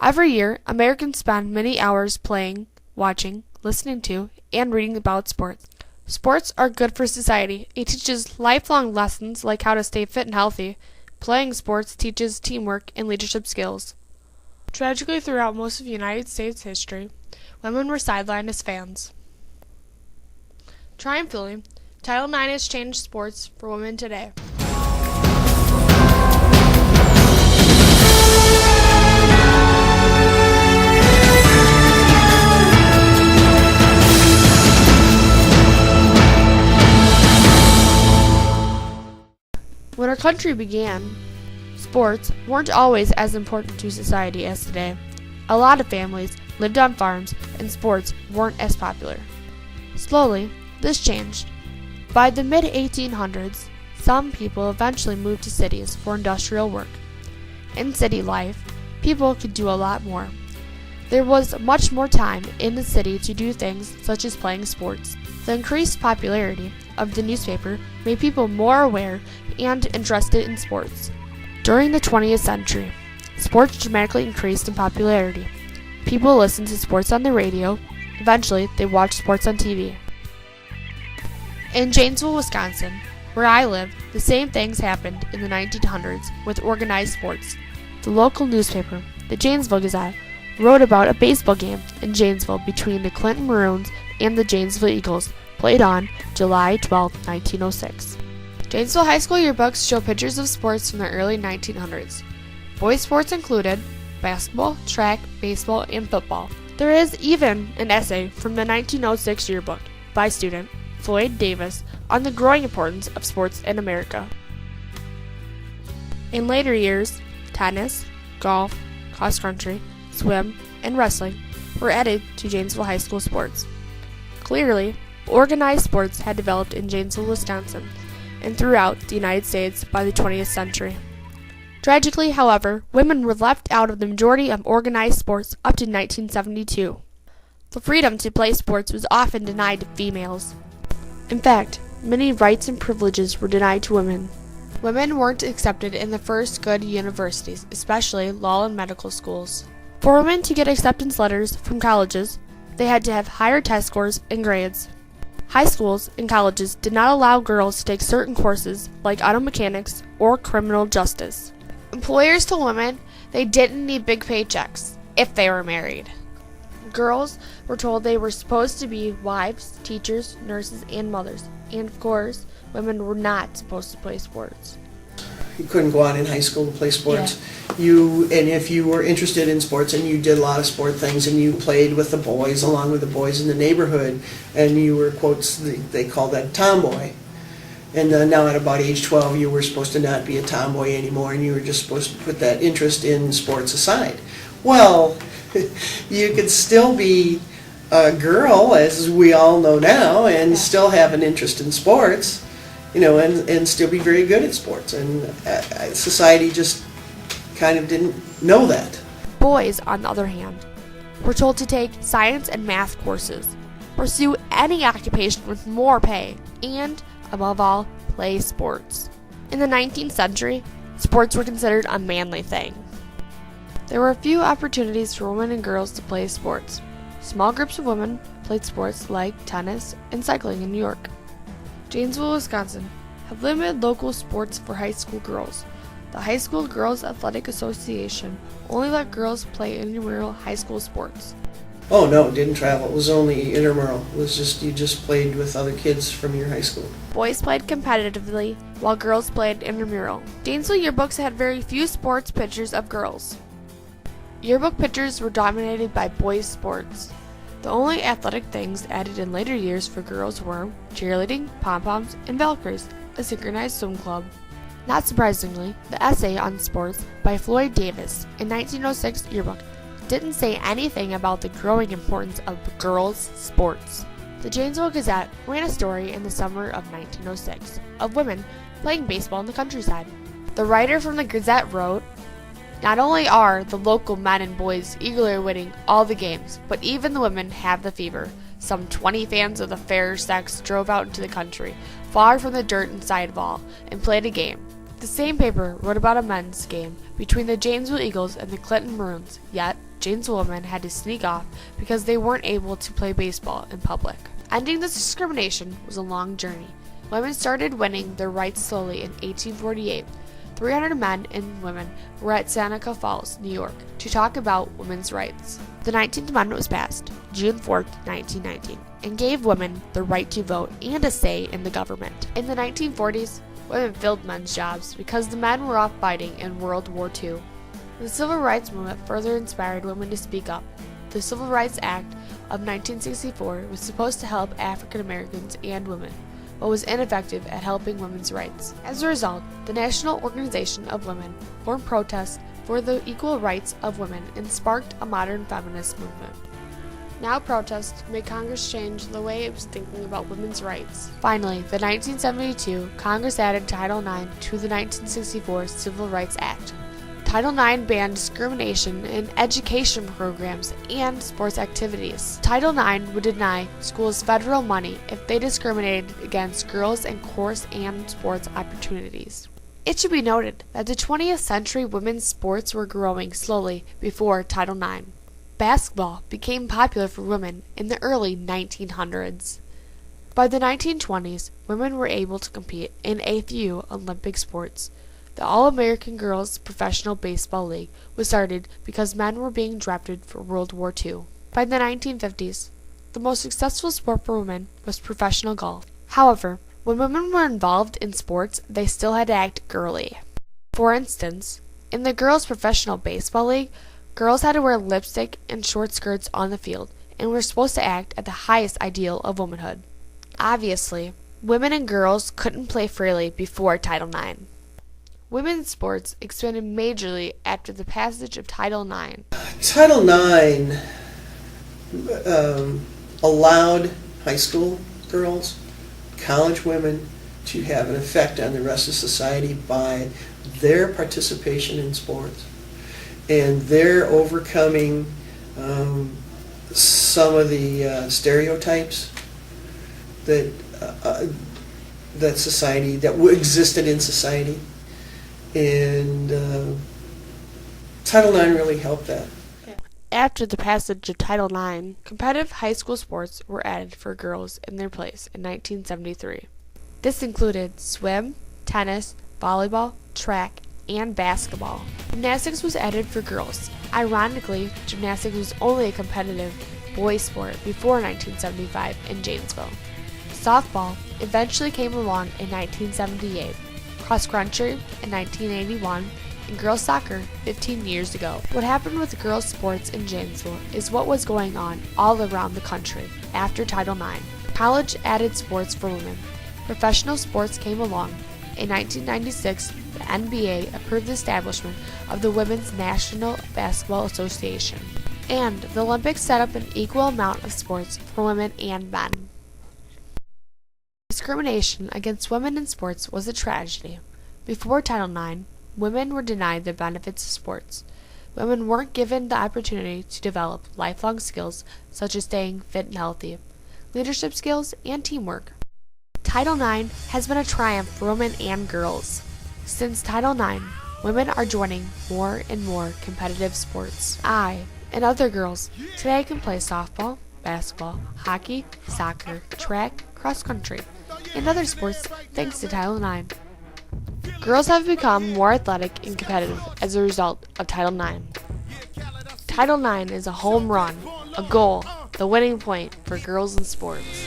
Every year, Americans spend many hours playing, watching, listening to, and reading about sports. Sports are good for society. It teaches lifelong lessons like how to stay fit and healthy. Playing sports teaches teamwork and leadership skills. Tragically, throughout most of United States history, women were sidelined as fans. Triumphantly, Title IX has changed sports for women today. When our country began, sports weren't always as important to society as today. A lot of families lived on farms and sports weren't as popular. Slowly, this changed. By the mid-1800s, some people eventually moved to cities for industrial work. In city life, people could do a lot more. There was much more time in the city to do things such as playing sports. The increased popularity of the newspaper made people more aware and interested in sports. During the 20th century, sports dramatically increased in popularity. People listened to sports on the radio. Eventually, they watched sports on TV. In Janesville, Wisconsin, where I live, the same things happened in the 1900s with organized sports. The local newspaper, the Janesville Gazette, wrote about a baseball game in Janesville between the Clinton Maroons and the Janesville Eagles, played on July 12, 1906. Janesville High School yearbooks show pictures of sports from the early 1900s. Boys' sports included basketball, track, baseball, and football. There is even an essay from the 1906 yearbook by student Floyd Davis on the growing importance of sports in America. In later years, tennis, golf, cross-country, swim, and wrestling were added to Janesville High School sports. Clearly, organized sports had developed in Janesville, Wisconsin, and throughout the United States by the 20th century. Tragically, however, women were left out of the majority of organized sports up to 1972. The freedom to play sports was often denied to females. In fact, many rights and privileges were denied to women. Women weren't accepted in the first good universities, especially law and medical schools. For women to get acceptance letters from colleges, they had to have higher test scores and grades. High schools and colleges did not allow girls to take certain courses like auto mechanics or criminal justice. Employers told women they didn't need big paychecks if they were married. Girls were told they were supposed to be wives, teachers, nurses, and mothers. And of course, women were not supposed to play sports. You couldn't go out in high school to play sports. And if you were interested in sports and you did a lot of sport things and you played with the boys along with the boys in the neighborhood and you were, quotes, they call that tomboy. And now at about age 12 you were supposed to not be a tomboy anymore and you were just supposed to put that interest in sports aside. Well, you could still be a girl, as we all know now, and still have an interest in sports, and still be very good at sports. And society just kind of didn't know that. Boys, on the other hand, were told to take science and math courses, pursue any occupation with more pay, and, above all, play sports. In the 19th century, sports were considered a manly thing. There were few opportunities for women and girls to play sports. Small groups of women played sports like tennis and cycling in New York. Janesville, Wisconsin, have limited local sports for high school girls. The High School Girls Athletic Association only let girls play intramural high school sports. Oh no, it didn't travel. It was only intramural. It was just, you just played with other kids from your high school. Boys played competitively, while girls played intramural. Janesville yearbooks had very few sports pictures of girls. Yearbook pictures were dominated by boys' sports. The only athletic things added in later years for girls were cheerleading, pom-poms, and Valkyries, a synchronized swim club. Not surprisingly, the essay on sports by Floyd Davis in 1906 yearbook didn't say anything about the growing importance of girls' sports. The Janesville Gazette ran a story in the summer of 1906 of women playing baseball in the countryside. The writer from the Gazette wrote, "Not only are the local men and boys eagerly awaiting all the games, but even the women have the fever. Some 20 fans of the fair sex drove out into the country, far from the dirt and sidewall, and played a game." The same paper wrote about a men's game between the Janesville Eagles and the Clinton Maroons, yet Janesville women had to sneak off because they weren't able to play baseball in public. Ending this discrimination was a long journey. Women started winning their rights slowly in 1848. 300 men and women were at Seneca Falls, New York, to talk about women's rights. The 19th Amendment was passed June 4, 1919, and gave women the right to vote and a say in the government. In the 1940s, women filled men's jobs because the men were off fighting in World War II. The Civil Rights Movement further inspired women to speak up. The Civil Rights Act of 1964 was supposed to help African Americans and women, but was ineffective at helping women's rights. As a result, the National Organization of Women formed protests for the equal rights of women and sparked a modern feminist movement. Now protests made Congress change the way it was thinking about women's rights. Finally, the 1972 Congress added Title IX to the 1964 Civil Rights Act. Title IX banned discrimination in education programs and sports activities. Title IX would deny schools federal money if they discriminated against girls in course and sports opportunities. It should be noted that the 20th century women's sports were growing slowly before Title IX. Basketball became popular for women in the early 1900s. By the 1920s, women were able to compete in a few Olympic sports. The All-American Girls Professional Baseball League was started because men were being drafted for World War II. By the 1950s, the most successful sport for women was professional golf. However, when women were involved in sports, they still had to act girly. For instance, in the Girls Professional Baseball League, girls had to wear lipstick and short skirts on the field and were supposed to act at the highest ideal of womanhood. Obviously, women and girls couldn't play freely before Title IX. Women's sports expanded majorly after the passage of Title IX. Title IX allowed high school girls, college women, to have an effect on the rest of society by their participation in sports and their overcoming some of the stereotypes that existed in society. And Title IX really helped that. After the passage of Title IX, competitive high school sports were added for girls in their place in 1973. This included swim, tennis, volleyball, track, and basketball. Gymnastics was added for girls. Ironically, gymnastics was only a competitive boys' sport before 1975 in Janesville. Softball eventually came along in 1978. Cross-country in 1981, and girls soccer 15 years ago. What happened with girls' sports in Janesville is what was going on all around the country after Title IX. College added sports for women. Professional sports came along. In 1996, the NBA approved the establishment of the Women's National Basketball Association, and the Olympics set up an equal amount of sports for women and men. Discrimination against women in sports was a tragedy. Before Title IX, women were denied the benefits of sports. Women weren't given the opportunity to develop lifelong skills such as staying fit and healthy, leadership skills, and teamwork. Title IX has been a triumph for women and girls. Since Title IX, women are joining more and more competitive sports. I and other girls today can play softball, basketball, hockey, soccer, track, cross-country, and other sports thanks to Title IX. Girls have become more athletic and competitive as a result of Title IX. Title IX is a home run, a goal, the winning point for girls in sports.